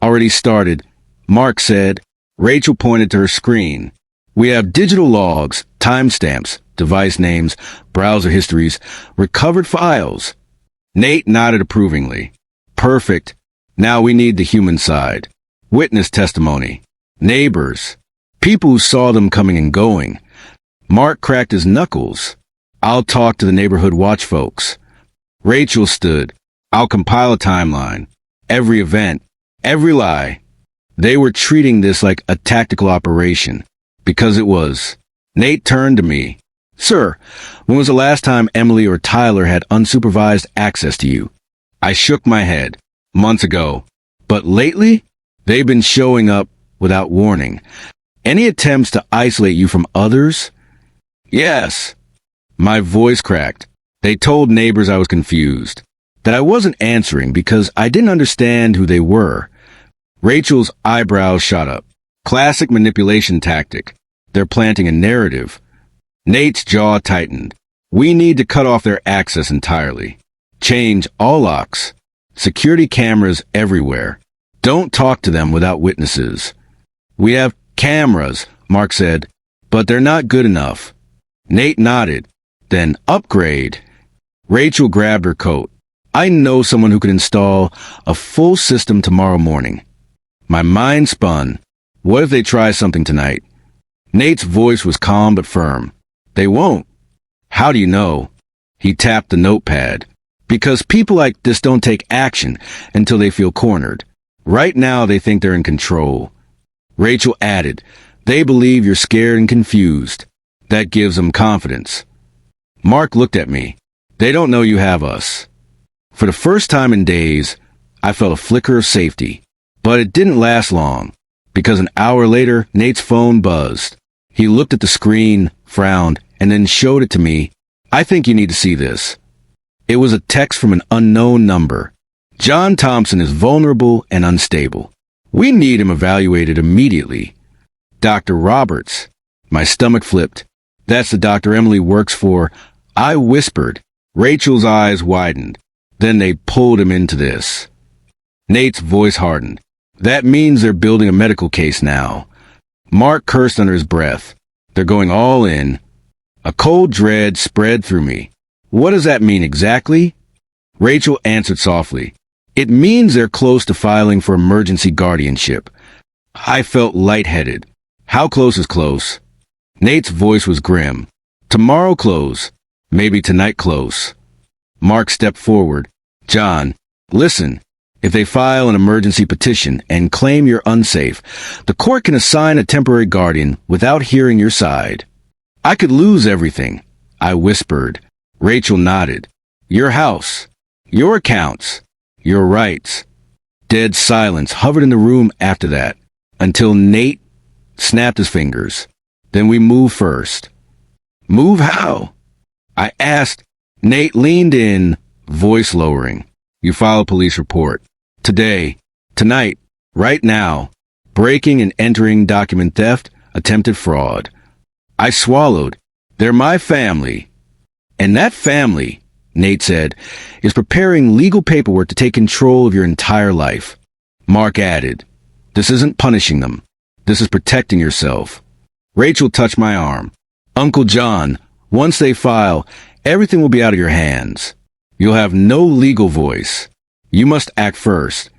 Already started, Mark said. Rachel pointed to her screen. We have digital logs, timestamps, device names, browser histories, recovered files. Nate nodded approvingly. Perfect. Now we need the human side. Witness testimony. Neighbors. People who saw them coming and going. Mark cracked his knuckles. I'll talk to the neighborhood watch folks. Rachel stood. I'll compile a timeline. Every event. Every lie. They were treating this like a tactical operation. Because it was. Nate turned to me. Sir, when was the last time Emily or Tyler had unsupervised access to you? I shook my head. Months ago. But lately? They've been showing up without warning. Any attempts to isolate you from others? Yes. My voice cracked. They told neighbors I was confused. That I wasn't answering because I didn't understand who they were. Rachel's eyebrows shot up. Classic manipulation tactic. They're planting a narrative. Nate's jaw tightened. We need to cut off their access entirely. Change all locks. Security cameras everywhere. Don't talk to them without witnesses. We have cameras, Mark said, but they're not good enough. Nate nodded. Then upgrade. Rachel grabbed her coat. I know someone who could install a full system tomorrow morning. My mind spun. What if they try something tonight? Nate's voice was calm but firm. They won't. How do you know? He tapped the notepad. Because people like this don't take action until they feel cornered. Right now they think they're in control. Rachel added, they believe you're scared and confused. That gives them confidence. Mark looked at me. They don't know you have us. For the first time in days, I felt a flicker of safety. But it didn't last long, because an hour later, Nate's phone buzzed. He looked at the screen, frowned, and then showed it to me. I think you need to see this. It was a text from an unknown number. John Thompson is vulnerable and unstable. We need him evaluated immediately. Dr. Roberts. My stomach flipped. That's the doctor Emily works for. I whispered. Rachel's eyes widened. Then they pulled him into this. Nate's voice hardened. That means they're building a medical case now. Mark cursed under his breath. They're going all in. A cold dread spread through me. What does that mean exactly? Rachel answered softly. It means they're close to filing for emergency guardianship. I felt lightheaded. How close is close? Nate's voice was grim. Tomorrow close. Maybe tonight close. Mark stepped forward. John, listen. If they file an emergency petition and claim you're unsafe, the court can assign a temporary guardian without hearing your side. I could lose everything, I whispered. Rachel nodded. Your house, your accounts, your rights. Dead silence hovered in the room after that, until Nate snapped his fingers. Then we moved first. Move how? I asked. Nate leaned in, voice lowering. You file a police report. Today, tonight, right now. Breaking and entering document theft, attempted fraud. I swallowed. They're my family. And that family, Nate said, is preparing legal paperwork to take control of your entire life. Mark added, this isn't punishing them. This is protecting yourself. Rachel touched my arm. Uncle John, once they file, everything will be out of your hands. You'll have no legal voice. You must act first.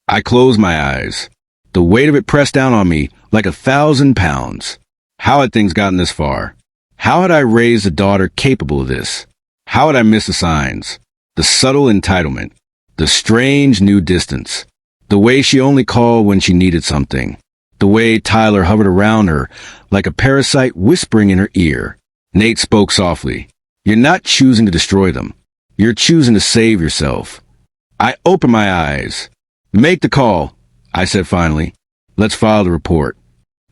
I closed my eyes. The weight of it pressed down on me like 1,000 pounds. How had things gotten this far? How had I raised a daughter capable of this? How had I missed the signs? The subtle entitlement. The strange new distance. The way she only called when she needed something. The way Tyler hovered around her like a parasite whispering in her ear. Nate spoke softly. You're not choosing to destroy them. You're choosing to save yourself. I opened my eyes. Make the call, I said finally. Let's file the report.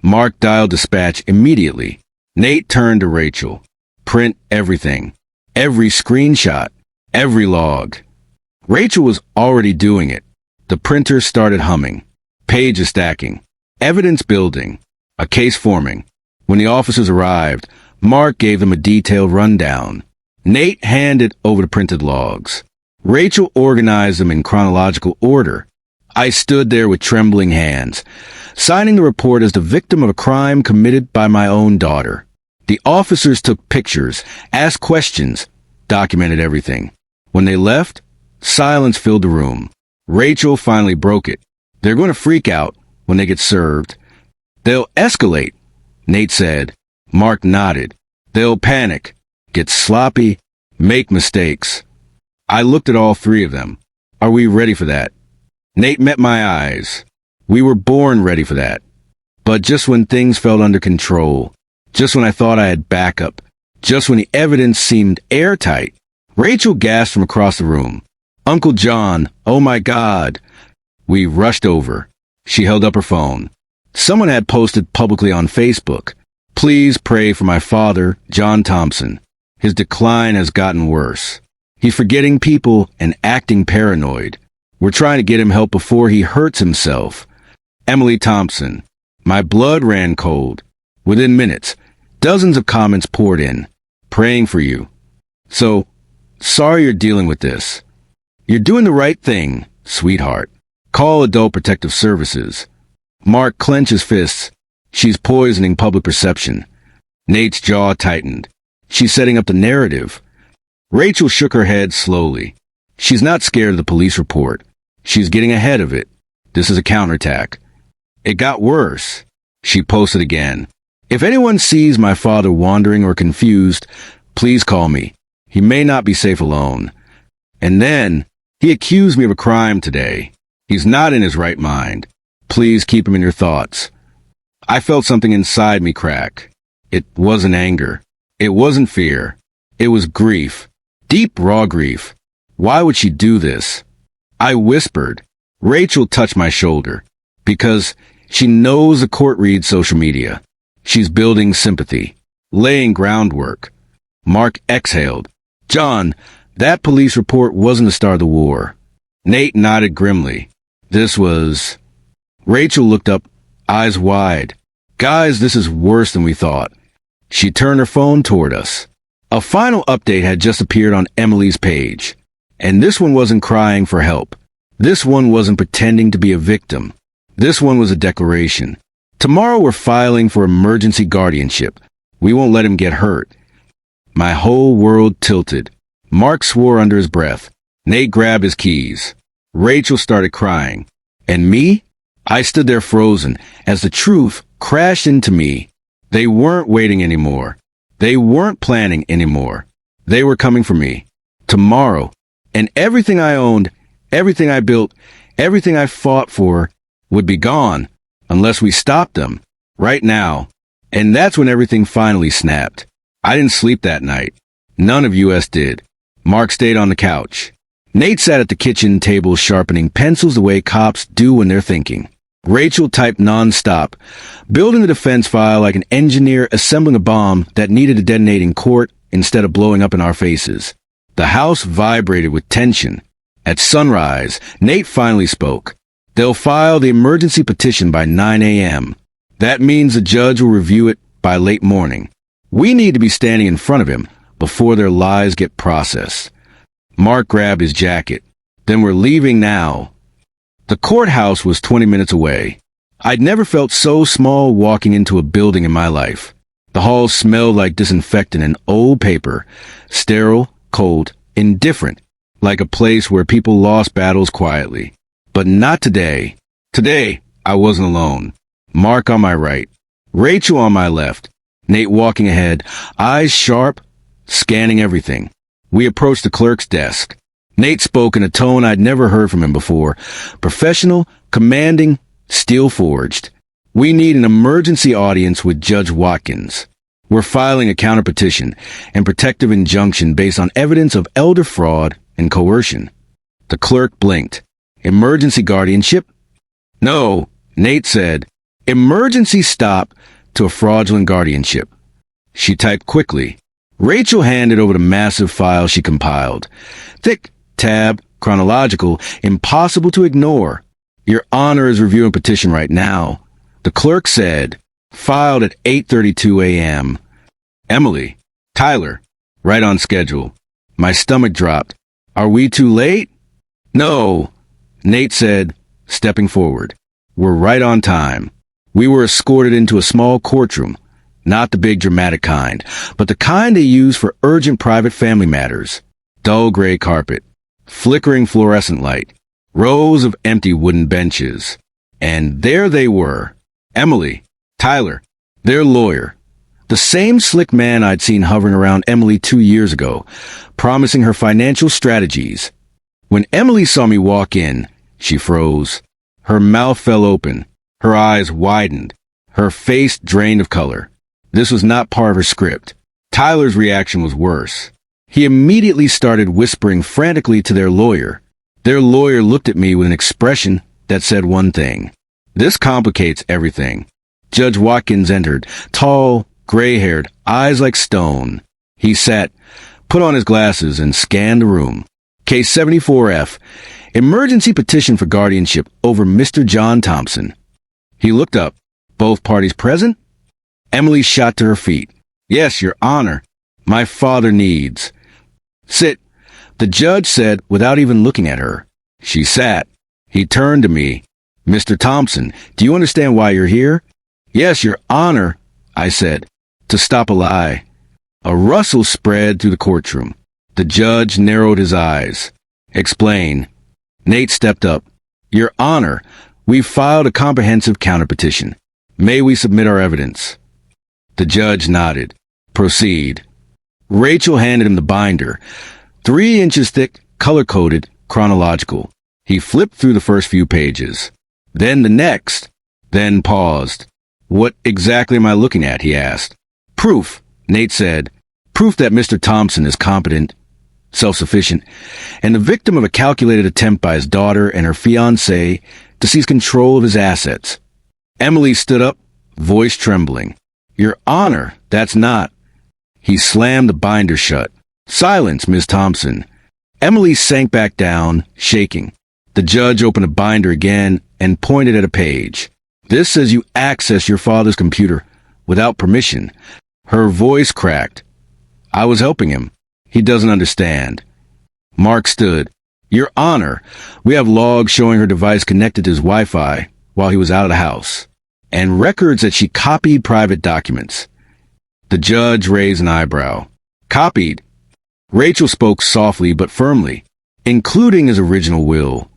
Mark dialed dispatch immediately. Nate turned to Rachel. Print everything. Every screenshot. Every log. Rachel was already doing it. The printer started humming. Pages stacking. Evidence building. A case forming. When the officers arrived, Mark gave them a detailed rundown. Nate handed over the printed logs. Rachel organized them in chronological order. I stood there with trembling hands, signing the report as the victim of a crime committed by my own daughter. The officers took pictures, asked questions, documented everything. When they left, silence filled the room. Rachel finally broke it. They're going to freak out when they get served. They'll escalate, Nate said. Mark nodded. They'll panic. get sloppy, make mistakes. I looked at all three of them. Are we ready for that? Nate met my eyes. We were born ready for that. But just when things felt under control, just when I thought I had backup, just when the evidence seemed airtight, Rachel gasped from across the room. Uncle John, oh my God. We rushed over. She held up her phone. Someone had posted publicly on Facebook, "Please pray for my father, John Thompson. His decline has gotten worse. He's forgetting people and acting paranoid. We're trying to get him help before he hurts himself. Emily Thompson." My blood ran cold. Within minutes, dozens of comments poured in, praying for you. So, sorry you're dealing with this. You're doing the right thing, sweetheart. Call Adult Protective Services. Mark clenches fists. She's poisoning public perception. Nate's jaw tightened. She's setting up the narrative. Rachel shook her head slowly. She's not scared of the police report. She's getting ahead of it. This is a counterattack. It got worse. She posted again. If anyone sees my father wandering or confused, please call me. He may not be safe alone. And then, he accused me of a crime today. He's not in his right mind. Please keep him in your thoughts. I felt something inside me crack. It wasn't anger. It wasn't fear. It was grief. Deep, raw grief. Why would she do this? I whispered. Rachel touched my shoulder. Because she knows the court reads social media. She's building sympathy. Laying groundwork. Mark exhaled. John, that police report wasn't the start of the war. Nate nodded grimly. This was... Rachel looked up, eyes wide. Guys, this is worse than we thought. She turned her phone toward us. A final update had just appeared on Emily's page. And this one wasn't crying for help. This one wasn't pretending to be a victim. This one was a declaration. Tomorrow we're filing for emergency guardianship. We won't let him get hurt. My whole world tilted. Mark swore under his breath. Nate grabbed his keys. Rachel started crying. And me? I stood there frozen as the truth crashed into me. They weren't waiting anymore. They weren't planning anymore. They were coming for me. Tomorrow. And everything I owned, everything I built, everything I fought for would be gone unless we stopped them right now. And that's when everything finally snapped. I didn't sleep that night. None of us did. Mark stayed on the couch. Nate sat at the kitchen table sharpening pencils the way cops do when they're thinking. Rachel typed nonstop, building the defense file like an engineer assembling a bomb that needed to detonate in court instead of blowing up in our faces. The house vibrated with tension. At sunrise, Nate finally spoke. They'll file the emergency petition by 9 a.m. That means the judge will review it by late morning. We need to be standing in front of him before their lies get processed. Mark grabbed his jacket. Then we're leaving now. The courthouse was 20 minutes away. I'd never felt so small walking into a building in my life. The hall smelled like disinfectant and old paper, sterile, cold, indifferent, like a place where people lost battles quietly. But not today. Today, I wasn't alone. Mark on my right, Rachel on my left, Nate walking ahead, eyes sharp, scanning everything. We approached the clerk's desk. Nate spoke in a tone I'd never heard from him before. Professional, commanding, steel-forged. We need an emergency audience with Judge Watkins. We're filing a counterpetition and protective injunction based on evidence of elder fraud and coercion. The clerk blinked. Emergency guardianship? No, Nate said. Emergency stop to a fraudulent guardianship. She typed quickly. Rachel handed over the massive file she compiled. Thick, tab, chronological, impossible to ignore. Your Honor is reviewing petition right now. The clerk said, filed at 8:32 a.m. Emily, Tyler, right on schedule. My stomach dropped. Are we too late? No, Nate said, stepping forward. We're right on time. We were escorted into a small courtroom. Not the big dramatic kind, but the kind they use for urgent private family matters. Dull gray carpet, flickering fluorescent light, rows of empty wooden benches. And there they were. Emily, Tyler, their lawyer, The same slick man I'd seen hovering around Emily 2 years ago, promising her financial strategies. When Emily saw me walk in, she froze. Her mouth fell open. Her eyes widened. Her face drained of color. This was not part of her script. Tyler's reaction was worse. He immediately started whispering frantically to their lawyer. Their lawyer looked at me with an expression that said one thing. This complicates everything. Judge Watkins entered, tall, gray-haired, eyes like stone. He sat, put on his glasses, and scanned the room. Case 74F, emergency petition for guardianship over Mr. John Thompson. He looked up. Both parties present? Emily shot to her feet. Yes, Your Honor. My father needs. Sit, the judge said without even looking at her. She sat. He turned to me. Mr. Thompson, do you understand why you're here? Yes, Your Honor, I said. To stop a lie. A rustle spread through the courtroom. The judge narrowed his eyes. Explain. Nate stepped up. Your Honor, we've filed a comprehensive counterpetition. May we submit our evidence? The judge nodded. Proceed. Rachel handed him the binder. 3 inches thick, color-coded, chronological. He flipped through the first few pages. Then the next. Then paused. What exactly am I looking at? He asked. Proof, Nate said. Proof that Mr. Thompson is competent, self-sufficient, and the victim of a calculated attempt by his daughter and her fiancé to seize control of his assets. Emily stood up, voice trembling. Your Honor, that's not. He slammed the binder shut. Silence, Miss Thompson. Emily sank back down, shaking. The judge opened the binder again and pointed at a page. This says you access your father's computer without permission. Her voice cracked. I was helping him. He doesn't understand. Mark stood. Your Honor, we have logs showing her device connected to his Wi-Fi while he was out of the house, and records that she copied private documents. The judge raised an eyebrow. Copied? Rachel spoke softly but firmly, including his original will.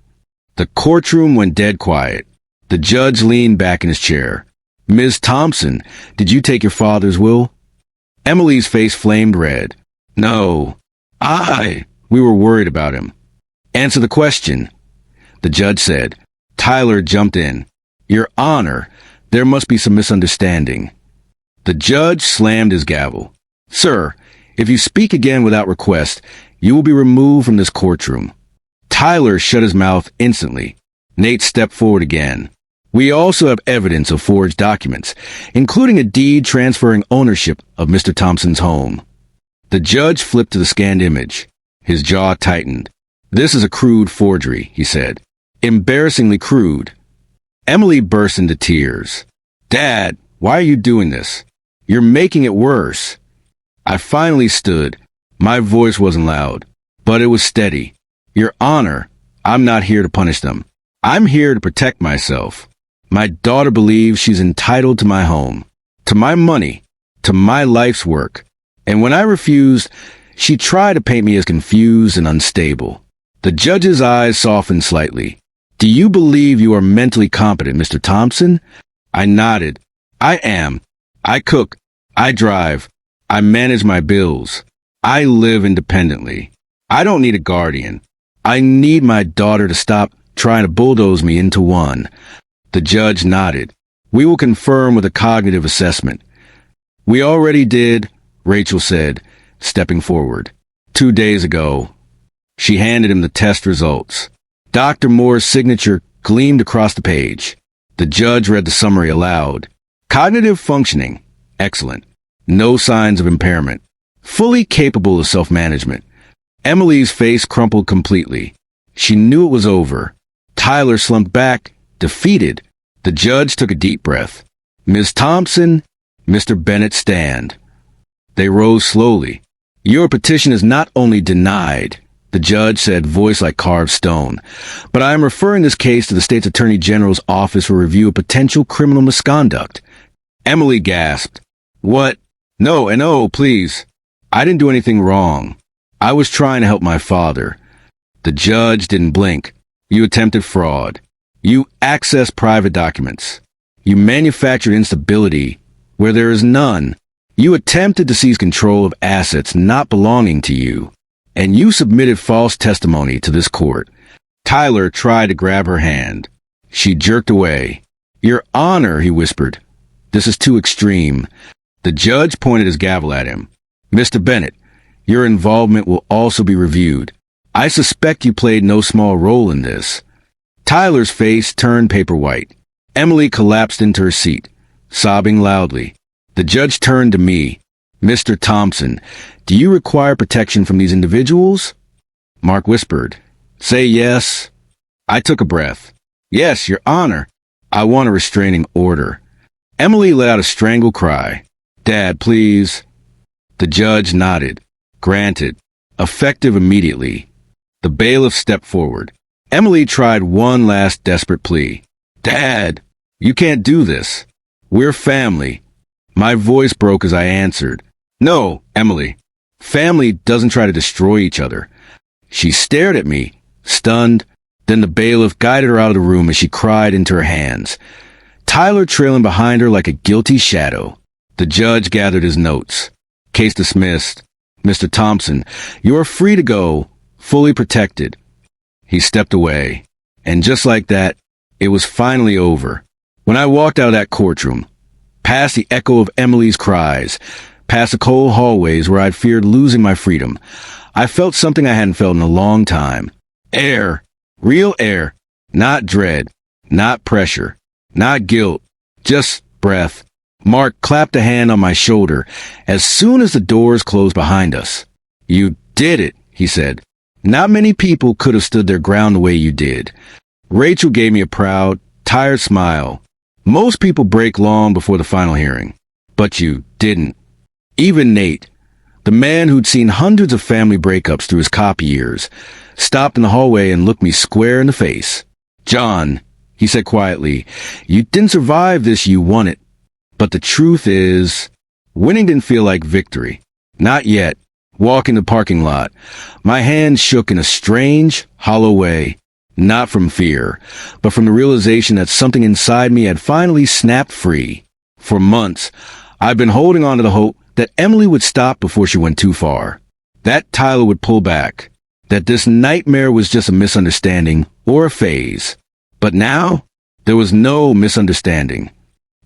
The courtroom went dead quiet. The judge leaned back in his chair. Ms. Thompson, did you take your father's will? Emily's face flamed red. No. We were worried about him. Answer the question. The judge said. Tyler jumped in. Your Honor, there must be some misunderstanding. The judge slammed his gavel. Sir, if you speak again without request, you will be removed from this courtroom. Tyler shut his mouth instantly. Nate stepped forward again. We also have evidence of forged documents, including a deed transferring ownership of Mr. Thompson's home. The judge flipped to the scanned image. His jaw tightened. This is a crude forgery, he said. Embarrassingly crude. Emily burst into tears. Dad, why are you doing this? You're making it worse. I finally stood. My voice wasn't loud, but it was steady. Your Honor, I'm not here to punish them. I'm here to protect myself. My daughter believes she's entitled to my home, to my money, to my life's work. And when I refused, she tried to paint me as confused and unstable. The judge's eyes softened slightly. Do you believe you are mentally competent, Mr. Thompson? I nodded. I am. I cook. I drive. I manage my bills. I live independently. I don't need a guardian. I need my daughter to stop trying to bulldoze me into one. The judge nodded. We will confirm with a cognitive assessment. We already did, Rachel said, stepping forward. 2 days ago. She handed him the test results. Dr. Moore's signature gleamed across the page. The judge read the summary aloud. Cognitive functioning. Excellent. No signs of impairment. Fully capable of self-management. Emily's face crumpled completely. She knew it was over. Tyler slumped back, defeated. The judge took a deep breath. Ms. Thompson, Mr. Bennett, stand. They rose slowly. Your petition is not only denied, the judge said, voice like carved stone, but I am referring this case to the state's attorney general's office for review of potential criminal misconduct. Emily gasped. What? No, please. I didn't do anything wrong. I was trying to help my father. The judge didn't blink. You attempted fraud. You accessed private documents. You manufactured instability where there is none. You attempted to seize control of assets not belonging to you, and you submitted false testimony to this court. Tyler tried to grab her hand. She jerked away. Your Honor, he whispered. This is too extreme. The judge pointed his gavel at him. Mr. Bennett, your involvement will also be reviewed. I suspect you played no small role in this. Tyler's face turned paper white. Emily collapsed into her seat, sobbing loudly. The judge turned to me. Mr. Thompson, do you require protection from these individuals? Mark whispered. Say yes. I took a breath. Yes, Your Honor. I want a restraining order. Emily let out a strangled cry. Dad, please. The judge nodded. Granted. Effective immediately. The bailiff stepped forward. Emily tried one last desperate plea. Dad, you can't do this. We're family. My voice broke as I answered. No, Emily. Family doesn't try to destroy each other. She stared at me, stunned. Then the bailiff guided her out of the room as she cried into her hands. Tyler trailing behind her like a guilty shadow. The judge gathered his notes. Case dismissed. Mr. Thompson, you are free to go, fully protected. He stepped away. And just like that, it was finally over. When I walked out of that courtroom, past the echo of Emily's cries, past the cold hallways where I'd feared losing my freedom, I felt something I hadn't felt in a long time. Air. Real air. Not dread. Not pressure. Not guilt. Just breath. Mark clapped a hand on my shoulder as soon as the doors closed behind us. You did it, he said. Not many people could have stood their ground the way you did. Rachel gave me a proud, tired smile. Most people break long before the final hearing. But you didn't. Even Nate, the man who'd seen hundreds of family breakups through his cop years, stopped in the hallway and looked me square in the face. John, he said quietly, you didn't survive this, you won it. But the truth is, winning didn't feel like victory. Not yet. Walking the parking lot, my hands shook in a strange, hollow way. Not from fear, but from the realization that something inside me had finally snapped free. For months, I've been holding on to the hope that Emily would stop before she went too far. That Tyler would pull back. That this nightmare was just a misunderstanding or a phase. But now, there was no misunderstanding.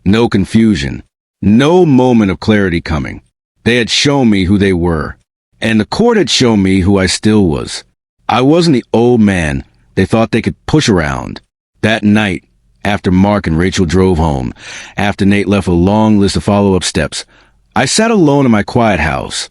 No confusion. No moment of clarity coming. They had shown me who they were. And the court had shown me who I still was. I wasn't the old man they thought they could push around. That night, after Mark and Rachel drove home, after Nate left a long list of follow-up steps, I sat alone in my quiet house,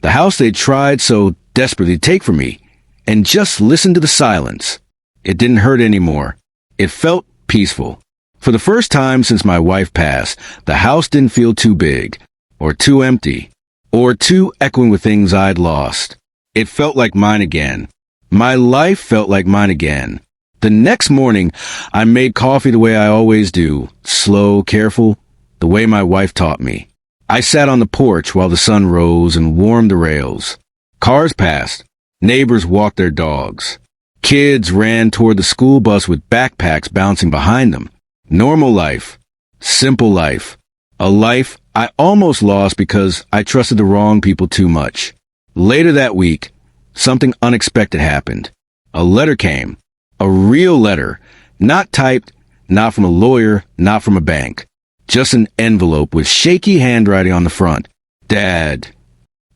the house they'd tried so desperately to take from me, and just listened to the silence. It didn't hurt anymore. It felt peaceful. For the first time since my wife passed, the house didn't feel too big, or too empty, or too echoing with things I'd lost. It felt like mine again. My life felt like mine again. The next morning, I made coffee the way I always do, slow, careful, the way my wife taught me. I sat on the porch while the sun rose and warmed the rails. Cars passed. Neighbors walked their dogs. Kids ran toward the school bus with backpacks bouncing behind them. Normal life. Simple life. A life I almost lost because I trusted the wrong people too much. Later that week, something unexpected happened. A letter came. A real letter. Not typed, not from a lawyer, not from a bank. Just an envelope with shaky handwriting on the front. Dad.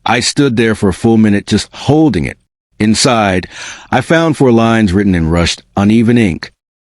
I stood there for a full minute just holding it. Inside, I found 4 lines written in rushed, uneven ink.